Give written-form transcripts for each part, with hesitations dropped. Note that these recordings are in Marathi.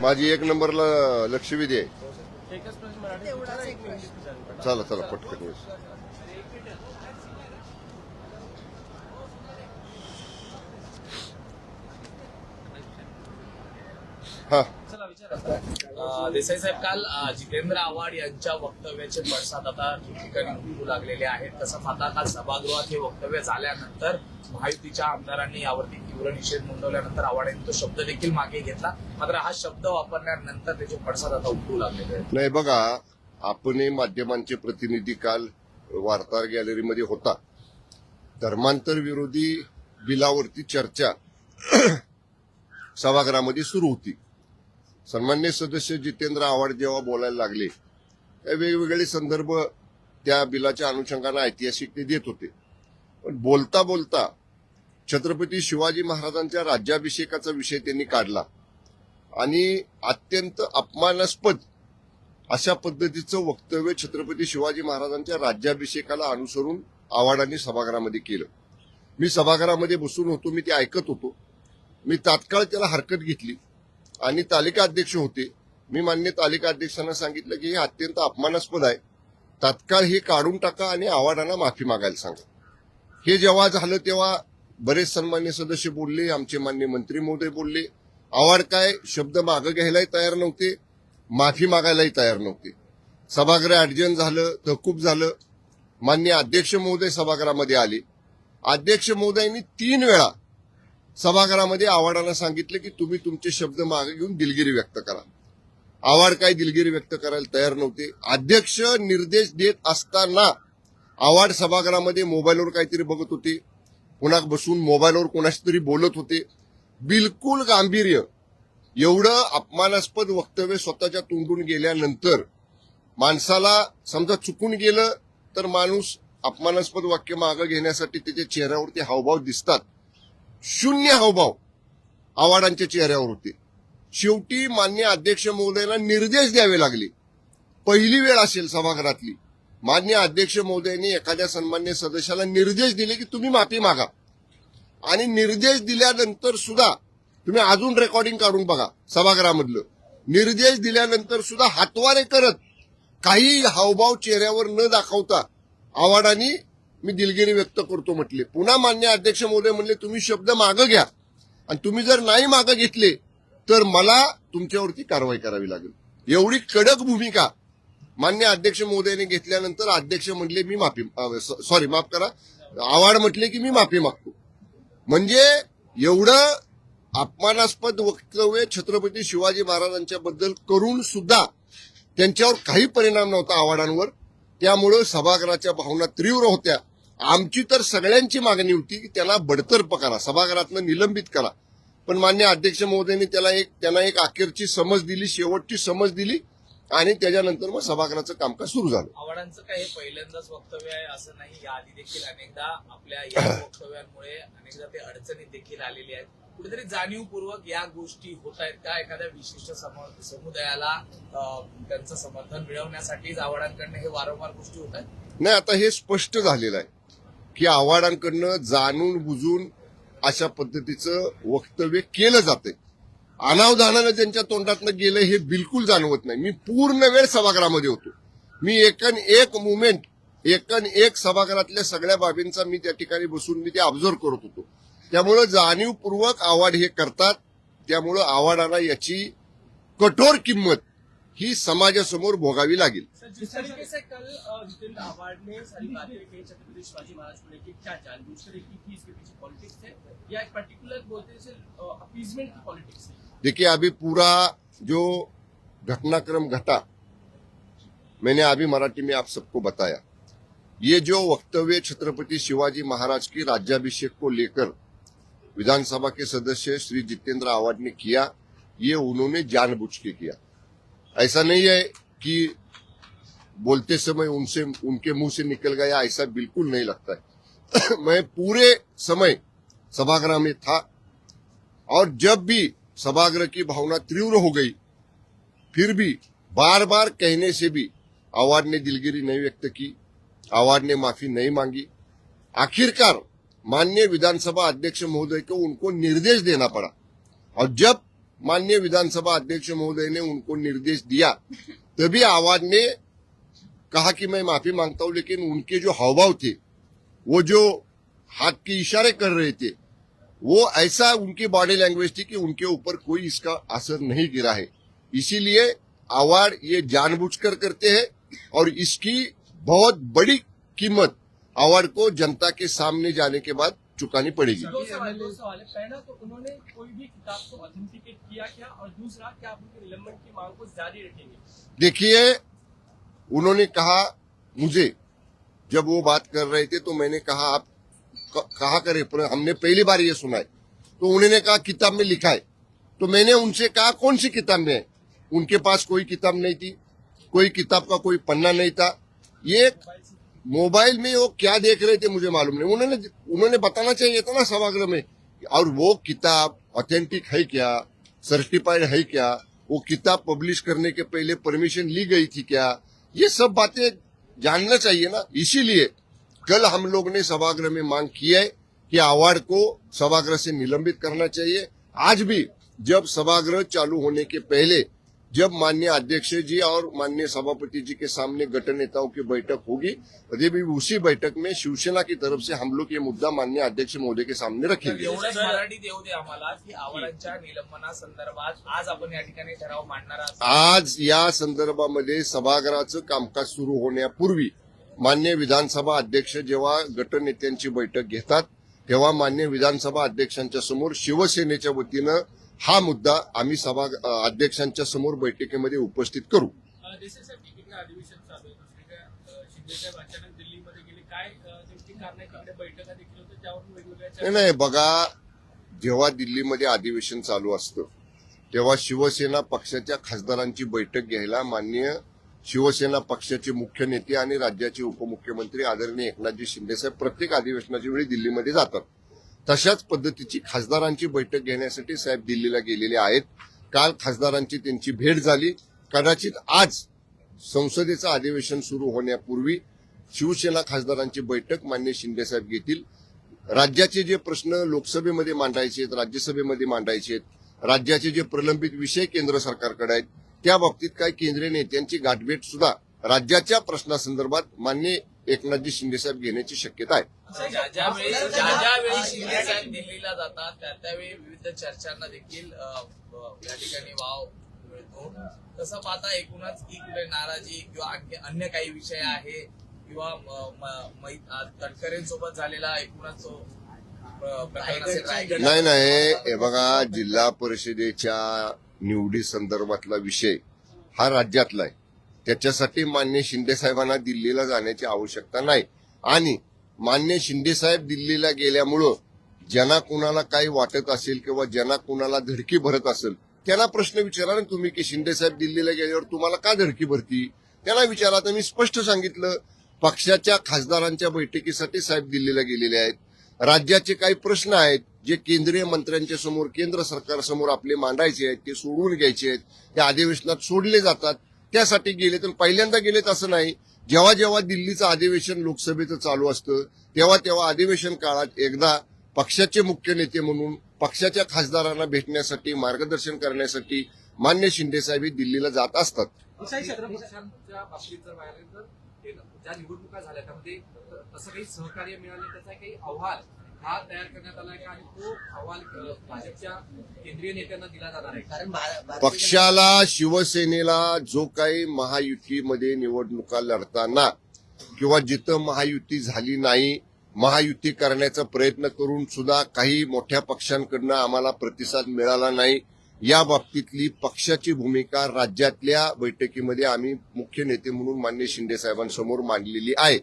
माझी एक नंबरला लक्षवेधी आहे. एकच प्रश्न मराठीत विचारा, एक इंग्लिश विचारा. चला चला पटकन. हा चला विचारा. देसाई साहेब, काल जितेंद्र आव्हाड यांच्या वक्तव्याचे पडसाद आता ठिकठिकाणी उमटू लागलेले आहेत. तसंच आता काल सभागृहात हे वक्तव्य झाल्यानंतर महायुतीच्या आमदारांनी यावरती तीव्र निषेध नोंदवल्यानंतर आव्हाड यांनी तो शब्द देखील मागे घेतला. मात्र हा शब्द वापरल्यानंतर त्याचे पडसाद आता उमटू लागलेले आहेत. नाही बघा, आपणही माध्यमांचे प्रतिनिधी काल वार्ताहर गॅलरीमध्ये होता. धर्मांतर विरोधी बिलावरती चर्चा सभागृहामध्ये सुरू होती. सन्मान्य सदस्य जितेंद्र आव्हाड जेव्हा बोलायला लागले त्या वेगवेगळे संदर्भ त्या बिलाच्या अनुषंगाने ऐतिहासिक ते देत होते. पण बोलता बोलता छत्रपती शिवाजी महाराजांच्या राज्याभिषेकाचा विषय त्यांनी काढला आणि अत्यंत अपमानास्पद अशा पद्धतीचं वक्तव्य छत्रपती शिवाजी महाराजांच्या राज्याभिषेकाला अनुसरून आव्हाडांनी सभागृहामध्ये केलं. मी सभागृहामध्ये बसून होतो, मी ते ऐकत होतो. मी तात्काळ त्याला हरकत घेतली आणि तालिका अध्यक्ष होते. मी मान्य तालिका अध्यक्षांना सांगितलं की हे अत्यंत अपमानास्पद आहे, तात्काळ हे काढून टाका आणि आव्हाडांना माफी मागायला सांगा. हे जेव्हा झालं तेव्हा बरेच सन्मान्य सदस्य बोलले, आमचे मान्य मंत्री महोदय बोलले. आव्हाड काय शब्द मागं घ्यायलाही तयार नव्हते, माफी मागायलाही तयार नव्हते. सभागृह अडजन झालं, तहकूब झालं. मान्य अध्यक्ष महोदय सभागृहामध्ये आले. अध्यक्ष महोदयांनी 3 वेळा सभागृहामध्ये आव्हाडांना सांगितलं की तुम्ही तुमचे शब्द मागे घेऊन दिलगिरी व्यक्त करा. आव्हाड काय दिलगिरी व्यक्त करायला तयार नव्हते. अध्यक्ष निर्देश देत असताना आव्हाड सभागृहामध्ये मोबाईलवर काहीतरी बघत होते, पुन्हा बसून मोबाईलवर कोणाशी तरी बोलत होते. बिलकुल गांभीर्य, एवढं अपमानास्पद वक्तव्य स्वतःच्या तोंडून गेल्यानंतर माणसाला समजा चुकून गेलं तर माणूस अपमानास्पद वाक्य मागं घेण्यासाठी त्याच्या चेहऱ्यावरती हावभाव दिसतात. शून्य हावभाव आव्हाडांच्या चेहऱ्यावर होते. शेवटी मान्य अध्यक्ष महोदयांना निर्देश द्यावे लागले. पहिली वेळ असेल सभागृहातली, मान्य अध्यक्ष महोदयांनी एखाद्या सन्मान्य सदस्याला निर्देश दिले की तुम्ही माफी मागा. आणि निर्देश दिल्यानंतर सुद्धा तुम्ही अजून रेकॉर्डिंग काढून बघा सभागृहामधलं. निर्देश दिल्यानंतर सुद्धा हातवारे करत काही हावभाव चेहऱ्यावर न दाखवता आव्हाडांनी मी दिलगिरी व्यक्त करतो म्हटले. पुन्हा मान्य अध्यक्ष महोदय म्हणले तुम्ही शब्द मागं घ्या आणि तुम्ही जर नाही मागं घेतले तर मला तुमच्यावरती कारवाई करावी लागेल. एवढी कडक भूमिका मान्य अध्यक्ष महोदयाने घेतल्यानंतर अध्यक्ष म्हणले मी माफ करा, आव्हाड म्हटले की मी माफी मागतो. म्हणजे एवढं अपमानास्पद वक्तव्य छत्रपती शिवाजी महाराजांच्या बद्दल करून सुद्धा त्यांच्यावर काही परिणाम नव्हता आव्हाडांवर. त्यामुळं सभागृहाच्या भावना तीव्र होत्या. आमची तर सगळ्यांची मागणी होती की त्याला बडतर्फ करा, सभागृहातनं निलंबित करा. पण मान्य अध्यक्ष महोदयांनी त्यांना एक अखेरची समज दिली, शेवटची समज दिली आणि त्याच्यानंतर मग सभागृहाचं कामकाज सुरू झालं. आव्हाडांचं काही पहिल्यांदाच वक्तव्य आहे असं नाही. याआधी देखील अनेकदा आपल्या या वक्तव्यांमुळे अनेकदा ते अडचणीत देखील आलेली आहेत. कुठेतरी जाणीवपूर्वक या गोष्टी होत आहेत का? एखाद्या विशिष्ट समुदायाला त्यांचं समर्थन मिळवण्यासाठीच आव्हाडांकडनं हे वारंवार गोष्टी होत आहेत? नाही, आता हे स्पष्ट झालेलं आहे की आव्हाडांकडनं जाणून बुजून अशा पद्धतीचं वक्तव्य केलं जाते. अनावधानानं त्यांच्या तोंडातनं गेलं हे बिलकुल जाणवत नाही. मी पूर्ण वेळ सभागृहामध्ये होतो. मी एक सभागृहातल्या सगळ्या बाबींचा मी त्या ठिकाणी बसून मी ते ऑब्झर्व्ह करत होतो. त्यामुळं जाणीवपूर्वक आव्हाड हे करतात. त्यामुळं आव्हाडांना याची कठोर किंमत ही समाजासमोर भोगावी लागेल. जिस तरीके से कल जितेंद्र आव्हाड ने सारी बातें कही छत्रपति शिवाजी महाराज को लेकर, क्या जानबूझ कर की थी इसके पीछे पॉलिटिक्स है या एक पर्टिकुलर बोलते हैं अपीजमेंट की पॉलिटिक्स है? देखिए, अभी पूरा जो घटनाक्रम घटा मैंने अभी मराठी में आप सबको बताया. ये जो वक्तव्य छत्रपति शिवाजी महाराज की राज्याभिषेक को लेकर विधानसभा के सदस्य श्री जितेंद्र आव्हाड ने किया, ये उन्होंने जानबूझ के किया. ऐसा नहीं है कि बोलते समय उनके मुंह से निकल गया, ऐसा बिल्कुल नहीं लगता है. मैं पूरे समय सभागृह में था और जब भी सभागृह की भावना तीव्र हो गई फिर भी बार बार कहने से भी आव्हाड ने दिलगिरी नहीं व्यक्त की, आव्हाड ने माफी नहीं मांगी. आखिरकार माननीय विधानसभा अध्यक्ष महोदय को उनको निर्देश देना पड़ा और जब माननीय विधानसभा अध्यक्ष महोदय ने उनको निर्देश दिया, तभी आवाज ने कहा कि मैं माफी मांगता हूं, लेकिन उनके जो हावभाव थे, वो जो हाथ के इशारे कर रहे थे, वो ऐसा उनकी बॉडी लैंग्वेज थी कि उनके ऊपर कोई इसका असर नहीं गिरा है। इसीलिए आवाड़ ये जानबूझकर करते हैं और इसकी बहुत बड़ी कीमत आवाड़ को जनता के सामने जाने के बाद चुकानी पड़ेगी। दो सवाल है। पहला तो उन्होंने कोई भी किताब को ऑथेंटिकेट किया क्या, और दूसरा क्या आप उनके निलंबन की मांग को जारी रखेंगे? देखिए, उन्होंने कहा, मुझे जब वो बात कर रहे थे तो मैंने कहा आप कहा करें, पर हमने पहली बार ये सुना है। तो उन्होंने कहा किताब में लिखा है। तो मैंने उनसे कहा कौन सी किताब में है? उनके पास कोई किताब नहीं थी, कोई किताब का कोई पन्ना नहीं था। ये मोबाइल में वो क्या देख रहे थे मुझे मालूम नहीं। उन्होंने बताना चाहिए था ना सभागृह में। और वो किताब ऑथेंटिक है क्या, सर्टिफाइड है क्या, वो किताब पब्लिश करने के पहले परमिशन ली गई थी क्या, ये सब बातें जानना चाहिए ना। इसीलिए कल हम लोग ने सभागृह में मांग की है कि आवाड़ को सभागृह से निलंबित करना चाहिए। आज भी जब सभागृह चालू होने के पहले जब माननीय अध्यक्ष जी और माननीय सभापति जी के सामने गट नेताओं की बैठक होगी, अभी भी उसी बैठक में शिवसेना की तरफ से हम लोग ये मुद्दा माननीय अध्यक्ष महोदय के सामने रखेंगे। एवढंच मराठीत येऊ दे आम्हाला की आव्हाडांच्या निलंबनासंदर्भात आज आपण या ठिकाणी ठराव मांडणार आहात। आज या संदर्भामध्ये सभागृहाचं कामकाज सुरू होण्यापूर्वी माननीय विधानसभा अध्यक्ष जेव्हा गटनेत्यांची बैठक घेतात, तेव्हा माननीय विधानसभा अध्यक्षांच्या समोर शिवसेनेच्या वतीनं हा मुद्दा आम्ही अध्यक्षांच्या समोर बैठकीमध्ये उपस्थित करू। देसाई साहेब, एकीकडे अधिवेशन चालू आहे, दुसरीकडे शिंदे साहेब अचानक दिल्लीमध्ये गेले, काय नेमकी कारण आहे? तिकडे बैठका देखील होत्या, त्यावरून वेगवेगळ्या नाही बघा, जेव्हा दिल्लीमध्ये अधिवेशन चालू असतं तेव्हा शिवसेना पक्षाच्या खासदारांची बैठक घ्यायला माननीय शिवसेना पक्षाचे मुख्य नेते आणि राज्याचे उपमुख्यमंत्री आदरणीय एकनाथजी शिंदेसाहेब प्रत्येक अधिवेशनाच्या वेळी दिल्लीमध्ये जातात। तशाच पद्धतीची खासदारांची बैठक घेण्यासाठी साहेब दिल्लीला गेलेले आहेत। काल खासदारांची त्यांची भेट झाली। कदाचित आज संसदेचं अधिवेशन सुरू होण्यापूर्वी शिवसेना खासदारांची बैठक माननीय शिंदेसाहेब घेतील। राज्याचे जे प्रश्न लोकसभेमध्ये मांडायचे आहेत, राज्यसभेमध्ये मांडायचे आहेत, राज्याचे जे प्रलंबित विषय केंद्र सरकारकडे आहेत, त्या बाबतीत काही केंद्रीय नेत्यांची गाठभेट सुद्धा राज्याच्या प्रश्नासंदर्भात माननीय एकनाथजी शिंदेसाहेब घेण्याची शक्यता आहे। ज्यावेळी शिंदे साहेब दिल्लीला जातात त्यावेळी विविध चर्चांना देखील या ठिकाणी वाव मिळतो। तसं पाहता एकूणच की कुठे नाराजी किंवा आणखी अन्य काही विषय आहे किंवा तटकरेंसोबत झालेला एकूणच नाही, हे बघा, जिल्हा परिषदेच्या निवडी संदर्भातला विषय हा राज्यातला आहे। त्याच्यासाठी मान्य शिंदे साहेबांना दिल्लीला जाण्याची आवश्यकता नाही। आणि मान्य शिंदे साहेब दिल्लीला गेल्यामुळं ज्यांना कुणाला काही वाटत असेल किंवा ज्यांना कुणाला धडकी भरत असेल त्यांना प्रश्न विचारा ना तुम्ही की शिंदे साहेब दिल्लीला गेल्यावर तुम्हाला का धडकी भरती, त्यांना विचारा। तर मी स्पष्ट सांगितलं, पक्षाच्या खासदारांच्या बैठकीसाठी साहेब दिल्लीला गेलेले आहेत। राज्याचे काही प्रश्न आहेत जे केंद्रीय मंत्र्यांच्या समोर केंद्र सरकारसमोर आपले मांडायचे आहेत, ते सोडवून घ्यायचे आहेत, त्या अधिवेशनात सोडले जातात, त्यासाठी गेले। तर पहिल्यांदा गेलेत असं नाही। जेव्हा जेव्हा दिल्लीचं अधिवेशन लोकसभेचं चालू असतं तेव्हा तेव्हा अधिवेशन काळात एकदा पक्षाचे मुख्य नेते म्हणून पक्षाच्या खासदारांना भेटण्यासाठी, मार्गदर्शन करण्यासाठी मान्य शिंदे साहेब दिल्लीला जात असतात। पक्षांच्या बाबतीत जर पाहिलं तर ज्या निवडणुका झाल्या त्यामध्ये असं काही सहकार्य मिळाले, त्याचा काही अहवाल हा तयार करण्यात आला आहे आणि तो अहवाल भाजपच्या केंद्रीय नेत्यांना दिला जाणार आहे? कारण पक्षाला, शिवसेनेला जो काही महायुतीमध्ये निवडणुका लढताना किंवा जिथं महायुती झाली नाही, महायुती करण्याचा प्रयत्न करून सुद्धा काही मोठ्या पक्षांकडनं आम्हाला प्रतिसाद मिळाला नाही, या बाबतीतली पक्षाची भूमिका राज्यातल्या बैठकीमध्ये आम्ही मुख्य नेते म्हणून मान्य शिंदे साहेबांसमोर मांडलेली आहे।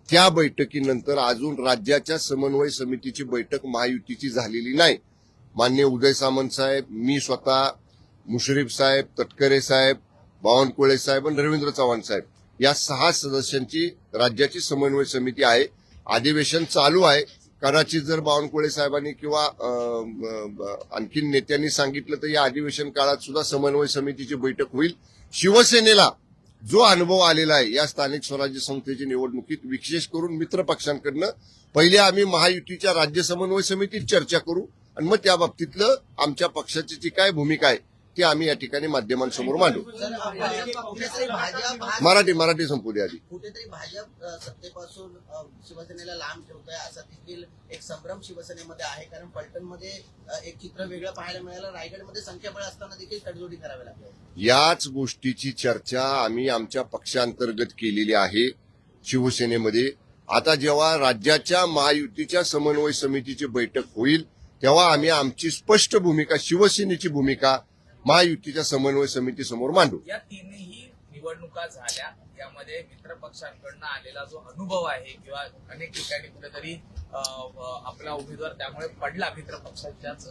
त्या बैठकीनंतर अजून राज्याच्या समन्वय समितीची बैठक महायुतीची झालेली नाही। मान्य उदय सामंत साहेब, मी स्वतः, मुश्रीफ साहेब, तटकरे साहेब, बावनकुळे साहेब आणि रवींद्र चव्हाण साहेब या 6 सदस्यांची राज्याची समन्वय समिती आहे। अधिवेशन चालू आहे। कदाचित जर बावनकुळे साहेबांनी किंवा आणखीन नेत्यांनी सांगितलं तर या अधिवेशन काळात सुद्धा समन्वय समितीची बैठक होईल। शिवसेनेला जो अनुभव आलेला आहे या स्थानिक स्वराज्य संस्थेची निवडणुकीत, विशेष करून मित्र पक्षांकडनं, पहिले आम्ही महायुतीच्या राज्य समन्वय समितीत चर्चा करू, आणि मग त्या बाबतीतलं आमच्या पक्षाची जी काय भूमिका आहे ती आम्ही या ठिकाणी माध्यमांसमोर मांडू. कुठेतरी भाजप मराठी संपू दे आधी. कुठेतरी भाजप सत्तेपासून शिवसेनेला लांब ठेवतोय असा देखील एक संभ्रम शिवसेनेमध्ये आहे. कारण फलटणमध्ये एक चित्र वेगळं पाहायला मिळालं. रायगडमध्ये संख्याबळ असताना देखील तडजोडी करावी लागली. याच गोष्टीची चर्चा आम्ही आमच्या पक्षांतर्गत केलेली आहे शिवसेनेमध्ये. आता जेव्हा राज्याच्या महायुतीच्या समन्वय समितीची बैठक होईल तेव्हा आम्ही आमची स्पष्ट भूमिका, शिवसेनेची भूमिका महायुतीच्या समन्वय समितीसमोर मांडू. या तीनही निवडणुका झाल्या यामध्ये मित्र पक्षांकडनं आलेला जो अनुभव आहे किंवा अनेक ठिकाणी कुठेतरी आपला उमेदवार त्यामुळे पडला मित्र पक्षाच्याच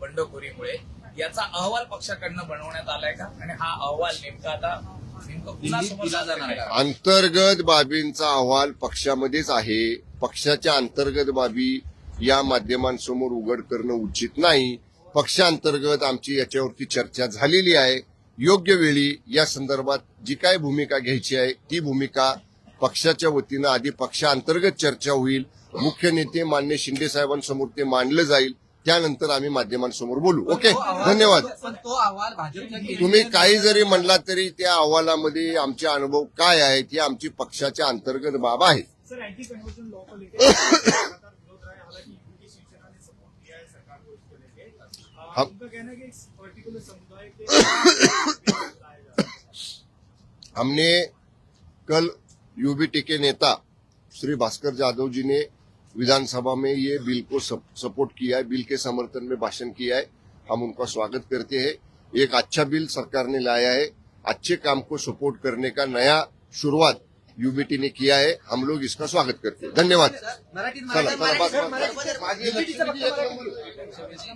बंडखोरीमुळे, याचा अहवाल पक्षाकडनं बनवण्यात आलाय का? आणि हा अहवाल नेमकं कुणासमोर जाणार आहे? अंतर्गत बाबींचा अहवाल पक्षामध्येच आहे. पक्षाच्या अंतर्गत बाबी या माध्यमांसमोर उघड करणं उचित नाही. पक्षांतर्गत आमची याच्यावरती चर्चा झालेली आहे. योग्य वेळी या संदर्भात जी काय भूमिका घ्यायची आहे ती भूमिका पक्षाच्या वतीनं आधी पक्षांतर्गत चर्चा होईल. मुख्य नेते मान्य शिंदे साहेबांसमोर ते मांडलं जाईल. त्यानंतर आम्ही माध्यमांसमोर बोलू. ओके, धन्यवाद. पण तो अहवाल भाजपच्या तुम्ही काही जरी म्हणला तरी त्या अहवालामध्ये आमचे अनुभव काय आहेत ही आमची पक्षाच्या अंतर्गत बाब आहे. सर, एंटी कन्वर्जन लॉ को लेकर लगातार विरोध रहा है। हालांकि यूपी शिवसेना ने सपोर्ट किया है सरकार को इसको लेके। उनका कहना है कि इस पर्टिकुलर समुदाय के लाया जा रहा है। हमने कल यूबीटी के नेता श्री भास्कर जाधव जी ने विधानसभा में ये बिल को सपोर्ट किया है, बिल के समर्थन में भाषण किया है. हम उनका स्वागत करते हैं. एक अच्छा बिल सरकार ने लाया है. अच्छे काम को सपोर्ट करने का नया शुरुआत यूबीटी ने किया है. हम लोग इसका स्वागत करते हैं. धन्यवाद. मराठीत चला, चला, बस, बस, बस. मराठी- माझी लक्ष-